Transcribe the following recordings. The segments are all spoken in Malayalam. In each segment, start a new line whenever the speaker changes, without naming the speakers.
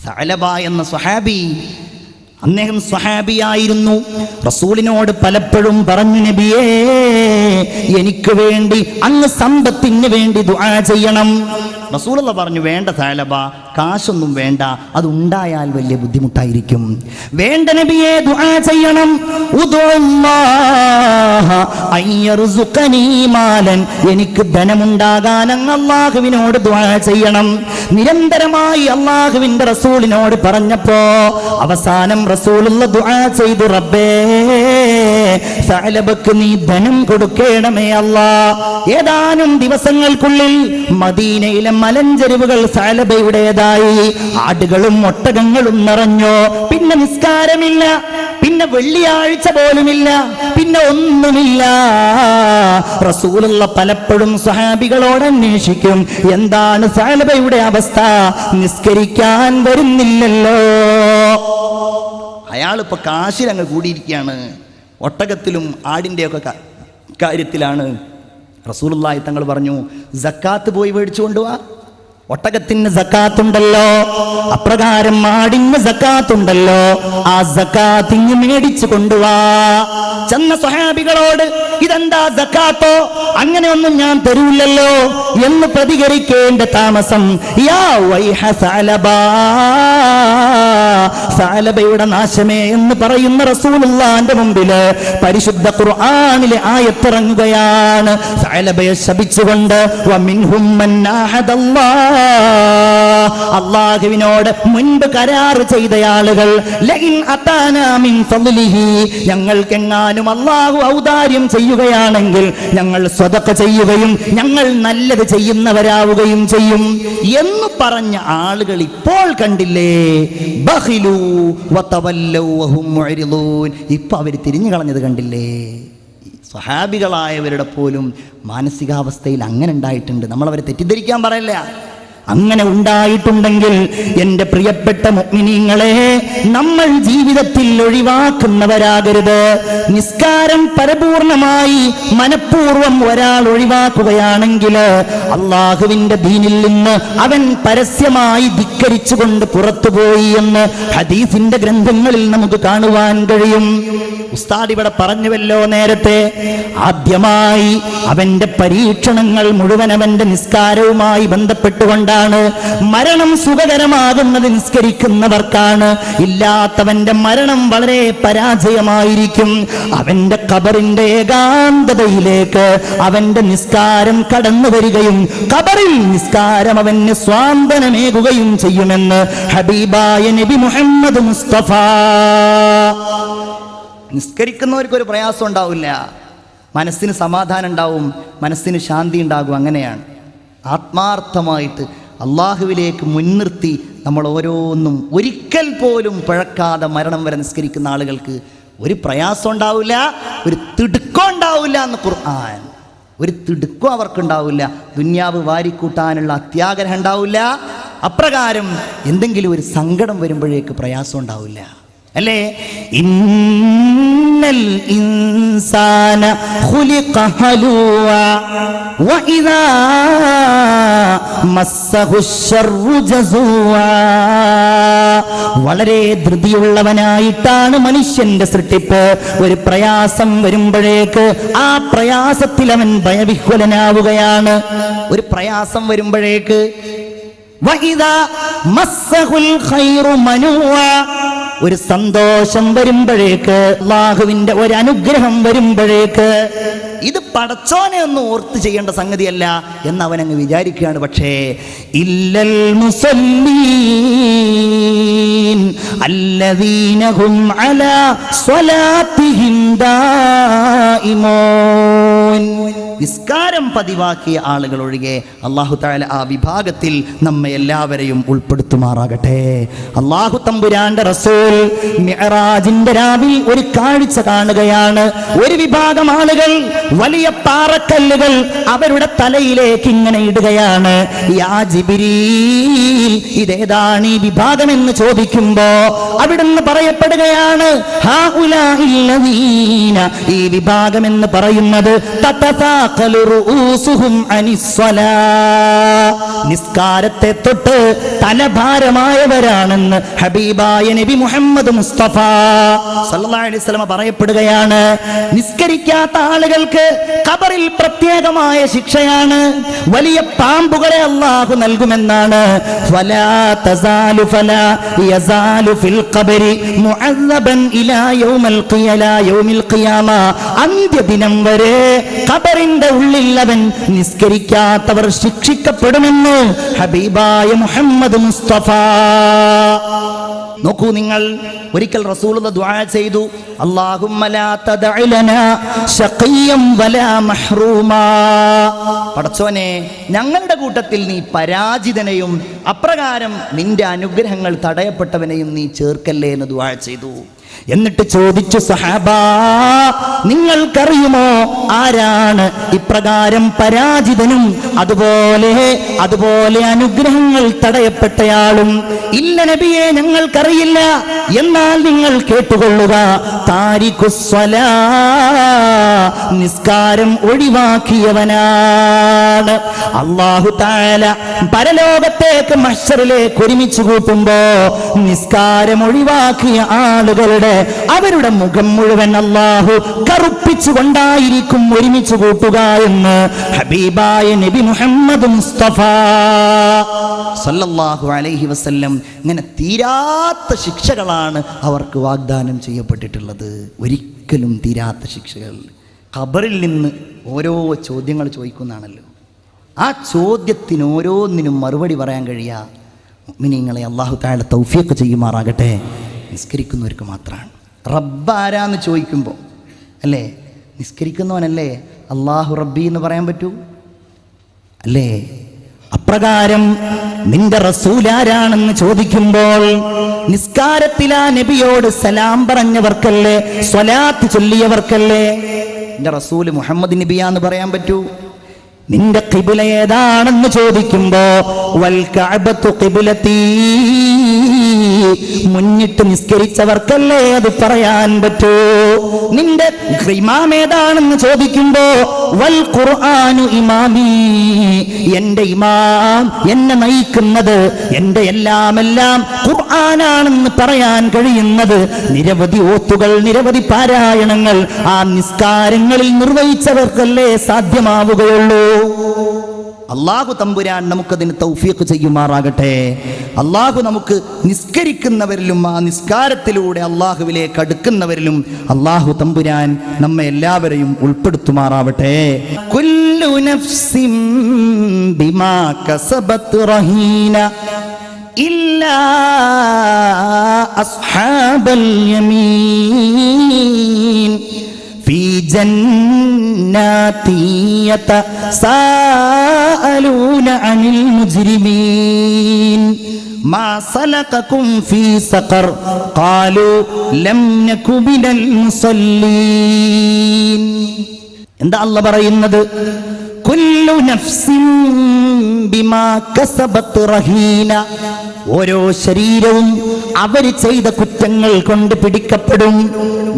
സഅലബ എന്ന സ്വഹാബി, അദ്ദേഹം സ്വഹാബിയായിരുന്നു. റസൂലിനോട് പലപ്പോഴും പറഞ്ഞു, നബിയേ, എനിക്ക് വേണ്ടി അങ്ങ് സമ്പത്തിന് വേണ്ടി ദുആ ചെയ്യണം. റസൂലുള്ള പറഞ്ഞു, വേണ്ട സഅലബ, കാശൊന്നും വേണ്ട, അതുണ്ടായാൽ വലിയ ബുദ്ധിമുട്ടായിരിക്കും. വേണ്ട നബിയേ, ദുആ ചെയ്യണം. എനിക്ക് ധനമുണ്ടാകാൻ അങ്ങ് അല്ലാഹുവിനോട് ദുആ ചെയ്യണം. നിരന്തരമായി അല്ലാഹുവിന്റെ റസൂലിനോട് പറഞ്ഞപ്പോ അവസാനം റസൂലുള്ള ദുആ ചെയ്തു, റബ്ബേ, സഅലബക്ക് നീ ധനം കൊടുക്കേണമേ അല്ലാ. ഏതാനും ദിവസങ്ങൾക്കുള്ളിൽ മദീനയിലെ മലഞ്ചെരിവുകൾ സഅലബയുടേതായി. ആടുകളും ഒട്ടകങ്ങളും നിറഞ്ഞു. പിന്നെ നിസ്കാരമില്ല, പിന്നെ വെള്ളിയാഴ്ച പോലുമില്ല, പിന്നെ ഒന്നുമില്ല. റസൂലുള്ള പലപ്പോഴും സ്വഹാബികളോട് അന്വേഷിക്കും, എന്താണ് സഅലബയുടെ അവസ്ഥ, നിസ്കരിക്കാൻ വരുന്നില്ലല്ലോ. അയാളിപ്പോ കാശിലങ്ങ് കൂടിയിരിക്കുകയാണ്, ഒട്ടകത്തിലും ആടിൻ്റെയൊക്കെ കാര്യത്തിലാണ്. റസൂലുള്ളാഹി തങ്ങൾ പറഞ്ഞു, സക്കാത്ത് പോയി മേടിച്ചു കൊണ്ടുവാ. ഒട്ടകത്തിന് സക്കാത്തുണ്ടല്ലോ, അപ്രകാരം ആടിന് സക്കാത്തുണ്ടല്ലോ, ആ സക്കാത്ത് ഇങ്ങ് മേടിച്ചു കൊണ്ടുവാ. ചെന്ന സ്വഹാബികളോട്, ഇതെന്താ സക്കാത്തോ, അങ്ങനെയൊന്നും ഞാൻ തരൂല്ലല്ലോ എന്ന് പ്രതികരിക്കേണ്ട താമസം. യാ വൈഹ സഅലബ, സഅലബയുടെ നാശമേ എന്ന് പറയുന്ന റസൂലുള്ളാഹിന്റെ മുമ്പില് പരിശുദ്ധ ഖുർആനിലെ ആയത്തിറങ്ങുകയാണ്, സഅലബയെ ശപിച്ചുകൊണ്ട്. വമിൻഹും മൻ ആഹദല്ലാഹ്, അല്ലാഹുവിനോട് മുൻപ് കരാർ ചെയ്ത ആളുകൾ, ലഇൻ അതാനാ മിൻ ഫളിഹി, ഞങ്ങൾക്കെങ്ങാനും അല്ലാഹു ഔദാര്യം ചെയ്യുകയാണെങ്കിൽ ഞങ്ങൾ സ്വതഖ ചെയ്യുകയും ഞങ്ങൾ നല്ലത് ചെയ്യുന്നവരാവുകയും ചെയ്യും എന്ന് പറഞ്ഞ ആളുകൾ ഇപ്പോൾ കണ്ടില്ലേ, ബഖിലു വതവല്ലു വഹും മുഅ്രിദൂൻ. ഇപ്പൊ അവർ തിരിഞ്ഞു കളഞ്ഞത് കണ്ടില്ലേ. സ്വഹാബികളായവരുടെ പോലും മാനസികാവസ്ഥയിൽ അങ്ങനെ ഉണ്ടായിട്ടുണ്ട്. നമ്മളവരെ തെറ്റിദ്ധരിക്കാൻ പറയില്ല. അങ്ങനെ ഉണ്ടായിട്ടുണ്ടെങ്കിൽ എൻ്റെ പ്രിയപ്പെട്ട മുഅ്മിനീങ്ങളെ, നമ്മൾ ജീവിതത്തിൽ ഒഴിവാക്കുന്നവരാകരുത്. നിസ്കാരം പരിപൂർണമായി മനഃപൂർവ്വം ഒരാൾ ഒഴിവാക്കുകയാണെങ്കിൽ അള്ളാഹുവിൻ്റെ ദീനിൽ നിന്ന് അവൻ പരസ്യമായി ധിക്കരിച്ചുകൊണ്ട് പുറത്തുപോയി എന്ന് ഹദീസിന്റെ ഗ്രന്ഥങ്ങളിൽ നമുക്ക് കാണുവാൻ കഴിയും. ഉസ്താദ് ഇവിടെ പറഞ്ഞുവല്ലോ നേരത്തെ, ആദ്യമായി അവന്റെ പരീക്ഷണങ്ങൾ മുഴുവൻ അവന്റെ നിസ്കാരവുമായി ബന്ധപ്പെട്ടുകൊണ്ടാണ്. മരണം സുഖകരമാകുന്നത് നിസ്കരിക്കുന്നവർക്കാണ്. ഇല്ലാത്തവന്റെ മരണം വളരെ പരാജയമായിരിക്കും. അവന്റെ ഖബറിന്റെ ഏകാന്തതയിലേക്ക് അവന്റെ നിസ്കാരം കടന്നു വരികയും ഖബറിൽ നിസ്കാരം അവന് സ്വാന്തനമേകുകയും ചെയ്യുമെന്ന് ഹബീബായ നബി മുഹമ്മദ് മുസ്തഫ. നിസ്കരിക്കുന്നവർക്ക് ഒരു പ്രയാസം ഉണ്ടാവില്ല, മനസ്സിന് സമാധാനം ഉണ്ടാവും, മനസ്സിന് ശാന്തി ഉണ്ടാകും. അങ്ങനെയാണ് ആത്മാർത്ഥമായിട്ട് അള്ളാഹുവിലേക്ക് മുൻനിർത്തി നമ്മൾ ഓരോന്നും ഒരിക്കൽ പോലും പിഴക്കാതെ മരണം വരെ നിസ്കരിക്കുന്ന ആളുകൾക്ക് ഒരു പ്രയാസം ഉണ്ടാവില്ല, ഒരു തിടുക്കം ഉണ്ടാവില്ല എന്ന് ഖുർആൻ. ഒരു തിടുക്കം അവർക്കുണ്ടാവില്ല, ദുന്യാവ് വാരിക്കൂട്ടാനുള്ള അത്യാഗ്രഹം ഉണ്ടാവില്ല. അപ്രകാരം എന്തെങ്കിലും ഒരു സങ്കടം വരുമ്പോഴേക്ക് പ്രയാസം ഉണ്ടാവില്ല, അല്ലേ? ഇന്നൽ ഇൻസാന ഖുലിഖ ഹലൂവ വഇദാ മസ്സഹു ശർറു ജസൂവ. വളരെ ധൃതിയുള്ളവനായിട്ടാണ് മനുഷ്യന്റെ സൃഷ്ടിപ്പ്. ഒരു പ്രയാസം വരുമ്പോഴേക്ക് ആ പ്രയാസത്തിൽ അവൻ ഭയവിഹ്വലനാവുകയാണ്. ഒരു പ്രയാസം വരുമ്പോഴേക്ക് വഇദാ മസ്സഹുൽ ഖൈറു മനൂവ, ഒരു സന്തോഷം വരുമ്പോഴേക്ക്, അല്ലാഹുവിന്റെ ഒരു അനുഗ്രഹം വരുമ്പോഴേക്ക് ഇത് പടച്ചോനെ ഒന്ന് ഓർത്ത് ചെയ്യേണ്ട സംഗതിയല്ല എന്ന് അവനങ്ങ് വിചാരിക്കുകയാണ്. പക്ഷേ ഇല്ലൽ മുസല്ലീൻ അല്ലദീന ഹും അലാ സ്വലാത്തിഹിം ദായിമൂൻ. നിസ്കാരം പതിവാക്കിയ ആളുകൾ ഒഴികെ അല്ലാഹു തആല ആ വിഭാഗത്തിൽ നമ്മെ എല്ലാവരെയും ഉൾപ്പെടുത്തുമാറാകട്ടെ. അല്ലാഹു തമ്പുരാന്റെ റസൂൽ മിഅ്റാജിന്റെ രാവിൽ ഒരു കാഴ്ച കാണുകയാണ്. ഒരു വിഭാഗം ആളുകൾ വലിയ പാറക്കല്ലുകൾ അവരുടെ തലയിലേക്ക് ഇങ്ങനെ ഇടുകയാണ്. യാ ജിബ്രീൽ, ഇതേതാണ് ഈ വിഭാഗം എന്ന് ചോദിക്കുമ്പോ അവിടുന്ന് പറയപ്പെടുകയാണ്, ഈ വിഭാഗം എന്ന് പറയുന്നത് നിസ്കാരത്തെ തൊട്ട് തലഭാരമായവരാണെന്ന് ഹബീബായ നബി മുഹമ്മദ് മുസ്തഫ സല്ലല്ലാഹു അലൈഹി വസല്ലം പറയപ്പെടുകയാണ്. നിസ്കരിക്കാത്ത ആളുകൾക്ക് ഖബറിൽ പ്രത്യേകമായ ശിക്ഷയാണ്. വലിയ പാമ്പുകളെ അല്ലാഹു നൽകുമെന്നാണ്. ഫലാ തസാലു ഫലാ യസാലു ഫിൽ ഖബരി മുഅസ്സബൻ ഇലാ യൗമിൽ ഖിയാമ. അന്ത്യദിനം വരെ ഖബറിന്റെ ഉള്ളിൽ അവൻ നിസ്കരിക്കാത്തവർ ശിക്ഷിക്കപ്പെടുമെന്ന് ഹബീബായ മുഹമ്മദ് മുസ്തഫ. നോക്കൂ നിങ്ങൾ, ഒരിക്കൽ റസൂലുള്ളാഹി ദുആ ചെയ്തു, അല്ലാഹുമ്മ ലാ തദഇ ലനാ ശഖിയ്യം വലാ മഹ്റൂമാ. പടച്ചോനെ, ഞങ്ങളുടെ കൂട്ടത്തിൽ നീ പരാജിതനെയും അപ്രകാരം നിന്റെ അനുഗ്രഹങ്ങൾ തടയപ്പെട്ടവനെയും നീ ചേർക്കല്ലേ എന്ന് ദുആ ചെയ്തു. എന്നിട്ട് ചോദിച്ചു, സഹാബാ, നിങ്ങൾക്കറിയുമോ ആരാണ് ഇപ്രകാരം പരാജിതനും അതുപോലെ അനുഗ്രഹങ്ങൾ തടയപ്പെട്ടയാളും? ഇല്ല നബിയെ, ഞങ്ങൾക്കറിയില്ല. എന്നാൽ നിങ്ങൾ കേട്ടുകൊള്ളുക, താരിഖുസ്സലാ, നിസ്കാരം ഒഴിവാക്കിയവനാണ്. അല്ലാഹു തആല പരലോകത്തേക്ക് മഹ്ശറിലേക്ക് ഒരുമിച്ച് കൂട്ടുമ്പോ നിസ്കാരം ഒഴിവാക്കിയ ആളുകളുടെ അവരുടെ മുഖം മുഴുവൻ അല്ലാഹു കറുപ്പിച്ചുകൊണ്ടായിരിക്കും ഒരുമിച്ച് കൂട്ടുക എന്ന് ഹബീബായ നബി മുഹമ്മദ് മുസ്തഫ സല്ലല്ലാഹു അലൈഹി വസല്ലം. ഇങ്ങനെ തീരാത്ത ശിക്ഷകളാണ് അവർക്ക് വാഗ്ദാനം ചെയ്യപ്പെട്ടിട്ടുള്ളത്. ഒരിക്കലും തീരാത്ത ശിക്ഷകൾ. ഖബറിൽ നിന്ന് ഓരോ ചോദ്യങ്ങൾ ചോദിക്കുന്നതാണല്ലോ. ആ ചോദ്യത്തിന് ഓരോന്നിനും മറുപടി പറയാൻ കഴിയുക മുഅ്മിനീങ്ങളെ അല്ലാഹു തആല തൗഫീഖ് ചെയ്യുമാറാകട്ടെ. നിസ്കരിക്കുന്നവർക്ക് മാത്രമാണ്. റബ്ബ് ആരാന്ന് ചോദിക്കുമ്പോൾ അല്ലേ, നിസ്കരിക്കുന്നവനല്ലേ അല്ലാഹു റബ്ബി എന്ന് പറയാൻ പറ്റൂ? അല്ലേ? അപ്രകാരം നിന്റെ റസൂൽ ആരാണെന്ന് ചോദിക്കുമ്പോൾ നിസ്കാരത്തിൽ ആ നബിയോട് സലാം പറഞ്ഞവർക്കല്ലേ, സ്വലാത്ത് ചൊല്ലിയവർക്കല്ലേ നിന്റെ റസൂൽ മുഹമ്മദ് നബിയാന്ന് പറയാൻ പറ്റൂ? നിന്റെ ഖിബ്ല ഏതാണെന്ന് ചോദിക്കുമ്പോ വൽ കഅബത്തു ഖിബ്ലതീ, മുന്നിട്ട് നിസ്കരിച്ചവർക്കല്ലേ അത് പറയാൻ പറ്റൂ? നിന്റെ ഇമാം ഏതാണെന്ന് ചോദിക്കുമ്പോ വൽ ഖുർആനു ഇമാമി, എന്റെ ഇമാം, എന്നെ നയിക്കുന്നത്, എന്റെ എല്ലാം ഖുർആനാണെന്ന് പറയാൻ കഴിയുന്നത് നിരവധി ഓത്തുകൾ, നിരവധി പാരായണങ്ങൾ ആ നിസ്കാരങ്ങളിൽ നിർവഹിച്ചവർക്കല്ലേ സാധ്യമാവുകയുള്ളൂ. അല്ലാഹു തമ്പുരാൻ നമുക്കതിന് തൗഫീഖ് ചെയ്യുമാറാകട്ടെ. അല്ലാഹു നമുക്ക് നിസ്കരിക്കുന്നവരിലും ആ നിസ്കാരത്തിലൂടെ അല്ലാഹുവിലേക്ക് അടുക്കുന്നവരിലും അല്ലാഹു തമ്പുരാൻ നമ്മെ എല്ലാവരെയും ഉൾപ്പെടുത്തുമാറാവട്ടെ. കുല്ലു നഫ്സിൻ ബിമാ കസബത് റഹീന ഇല്ലാ അസ്ഹാബൽ യമീൻ ഫീ ജന്നാതി യതസാഅലൂന അനിൽ മുജ്രിമീൻ മാ സലകകും ഫീ സഖർ ഖാലൂ ലം നകു മിനൽ മുസല്ലീൻ. എന്താ അല്ലാഹ് പറയുന്നത്? കുല്ലു നഫ്സിൻ ബിമാ കസബത് റഹീന, ഓരോ ശരീരവും അവർ ചെയ്ത കുറ്റങ്ങൾ കൊണ്ട് പിടിക്കപ്പെടും.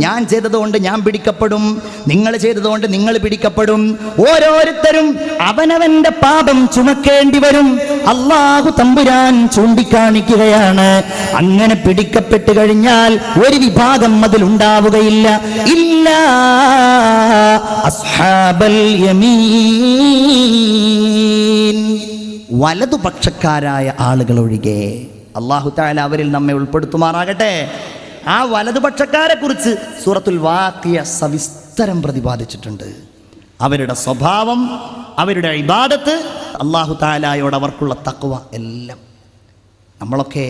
ഞാൻ ചെയ്തതുകൊണ്ട് ഞാൻ പിടിക്കപ്പെടും, നിങ്ങൾ ചെയ്തതുകൊണ്ട് നിങ്ങൾ പിടിക്കപ്പെടും. ഓരോരുത്തരും അവനവന്റെ പാപം ചുമക്കേണ്ടി വരും. അല്ലാഹു തമ്പുരാൻ ചൂണ്ടിക്കാണിക്കുകയാണ്, അങ്ങനെ പിടിക്കപ്പെട്ട് കഴിഞ്ഞാൽ ഒരു വിഭാഗം അതിലുണ്ടാവുകയില്ല. ഇല്ലാ അസ്ഹാബൽ യമീൻ, വലതുപക്ഷക്കാരായ ആളുകൾ ഒഴികെ. അല്ലാഹു തആല അവരിൽ നമ്മെ ഉൾപ്പെടുത്തുമാറാകട്ടെ. ആ വലതുപക്ഷക്കാരെ കുറിച്ച് സൂറത്തുൽ വാഖിയ സവിസ്തരം പ്രതിപാദിച്ചിട്ടുണ്ട്. അവരുടെ സ്വഭാവം, അവരുടെ ഇബാദത്ത്, അല്ലാഹു തആലയോട് അവർക്കുള്ള തഖ്വ എല്ലാം. നമ്മളൊക്കെ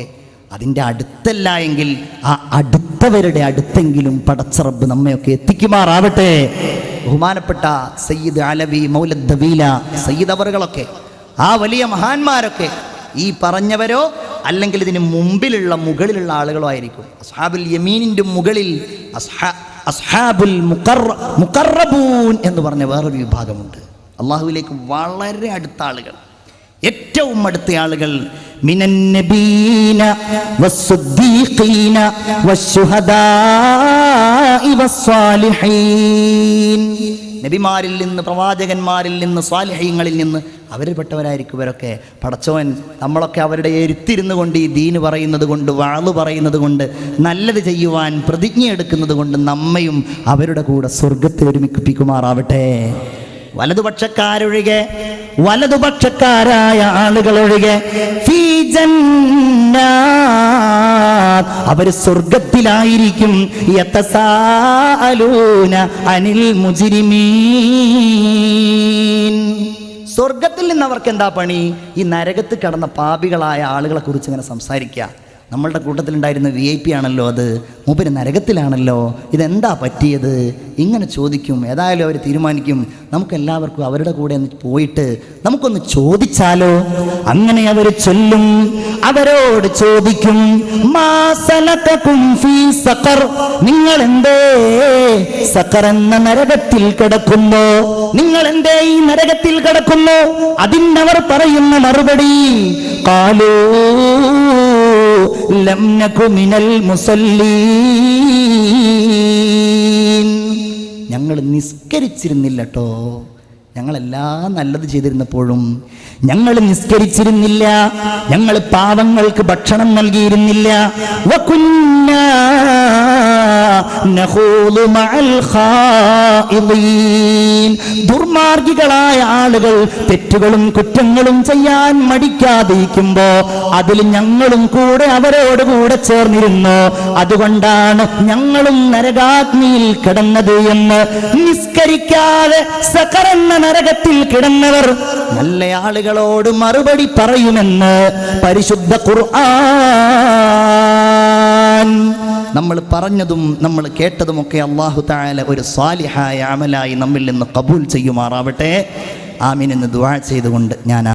അതിൻ്റെ അടുത്തല്ല എങ്കിൽ ആ അടുത്തവരുടെ അടുത്തെങ്കിലും പടച്ച റബ്ബ് നമ്മയൊക്കെ എത്തിക്കുമാറാവട്ടെ. ബഹുമാനപ്പെട്ട സയ്യിദ് അലവി മൗലദ് ദവീല സയ്യിദ് അവറുകളൊക്കെ, ആ വലിയ മഹാന്മാരൊക്കെ ഈ പറഞ്ഞവരോ അല്ലെങ്കിൽ ഇതിന് മുകളിലുള്ള ആളുകളോ ആയിരിക്കും. അസ്ഹാബുൽ യമീനിൻ്റെ മുകളിൽ അസ്ഹാബുൽ മുഖറബൂൻ എന്ന് പറഞ്ഞ വേറൊരു വിഭാഗമുണ്ട്. അള്ളാഹുവിലേക്ക് വളരെ അടുത്ത ആളുകൾ. ഏറ്റവും അടുത്ത ആളുകൾ മിനൻ നബീന വസ്സുദ്ദീഖീന വശുഹദാഇ വസ്സാലിഹീൻ. നബിമാരിൽ നിന്ന്, പ്രവാചകന്മാരിൽ നിന്ന്, സ്വാലിഹീങ്ങളിൽ നിന്ന് അവരിൽപ്പെട്ടവരായിരിക്കും ഇവരൊക്കെ. പടച്ചോൻ നമ്മളൊക്കെ അവരുടെ എരുത്തിരുന്നു കൊണ്ട് ഈ ദീന് പറയുന്നത് കൊണ്ട്, വാള് പറയുന്നത് കൊണ്ട്, നല്ലത് ചെയ്യുവാൻ പ്രതിജ്ഞ എടുക്കുന്നത് കൊണ്ട് നമ്മയും അവരുടെ കൂടെ സ്വർഗത്തിൽ ഒരുമിപ്പിക്കുമാറാവട്ടെ. വലതുപക്ഷക്കാരൊഴികെ, വലതുപക്ഷക്കാരായ ആളുകളൊഴികെ ഫീ ജന്നാത്ത്, അവര് സ്വർഗത്തിലായിരിക്കും. യതസാഅലൂന അനിൽ മുജ്രിമീൻ. സ്വർഗത്തിൽ നിന്ന് അവർക്ക് എന്താ പണി? ഈ നരകത്ത് കിടന്ന പാപികളായ ആളുകളെ കുറിച്ച് ഇങ്ങനെ സംസാരിക്കുക. നമ്മളുടെ കൂട്ടത്തിലുണ്ടായിരുന്ന VIP ആണല്ലോ അത്, മൂപ്പര് നരകത്തിലാണല്ലോ, ഇതെന്താ പറ്റിയത്, ഇങ്ങനെ ചോദിക്കും. ഏതായാലും അവർ തീരുമാനിക്കും നമുക്കെല്ലാവർക്കും അവരുടെ കൂടെ ഒന്ന് പോയിട്ട് നമുക്കൊന്ന് ചോദിച്ചാലോ. അങ്ങനെ അവർ ചൊല്ലും, അവരോട് ചോദിക്കും, മാ സലകകും ഫീ സഖർ, നിങ്ങൾ എന്തേ സഖർ എന്ന നരകത്തിൽ കിടക്കുന്നു, നിങ്ങൾ എന്തേ ഈ നരകത്തിൽ കിടക്കുന്നു? അതിനവർ പറയുന്ന മറുപടി, ഖാലൂ ലം നകു മിനൽ മുസല്ലീൻ, ഞങ്ങൾ നിസ്കരിച്ചിരുന്നില്ലട്ടോ. ഞങ്ങളെല്ലാം നല്ലത് ചെയ്തിരുന്നപ്പോഴും ഞങ്ങൾ നിസ്കരിച്ചിരുന്നില്ല, ഞങ്ങൾ പാവങ്ങൾക്ക് ഭക്ഷണം നൽകിയിരുന്നില്ല. വകുന്നാ നഖൂദു മഅൽ ഖായിദീൻ, ദുർമാർഗികളായ ആളുകൾ തെറ്റുകളും കുറ്റങ്ങളും ചെയ്യാൻ മടിക്കാതിരിക്കുമ്പോ അതിൽ ഞങ്ങളും കൂടെ അവരോട് കൂടെ ചേർന്നിരുന്നു. അതുകൊണ്ടാണ് ഞങ്ങളും നരകാഗ്നിയിൽ കിടന്നത് എന്ന്. നിസ്കരിക്കാതെ സഖർ എന്ന നരകത്തിൽ കിടന്നവർ നല്ല ആളുകളോട് മറുപടി പറയുമെന്ന് പരിശുദ്ധ ഖുർആൻ. നമ്മൾ പറഞ്ഞതും നമ്മൾ കേട്ടതുമൊക്കെ അല്ലാഹു തആല ഒരു സാലിഹായ അമലായി നമ്മിൽ നിന്ന് ഖബൂൽ ചെയ്യുമാറാവട്ടെ. ആമീൻ എന്ന് ദുആ ചെയ്തുകൊണ്ട് ഞാൻ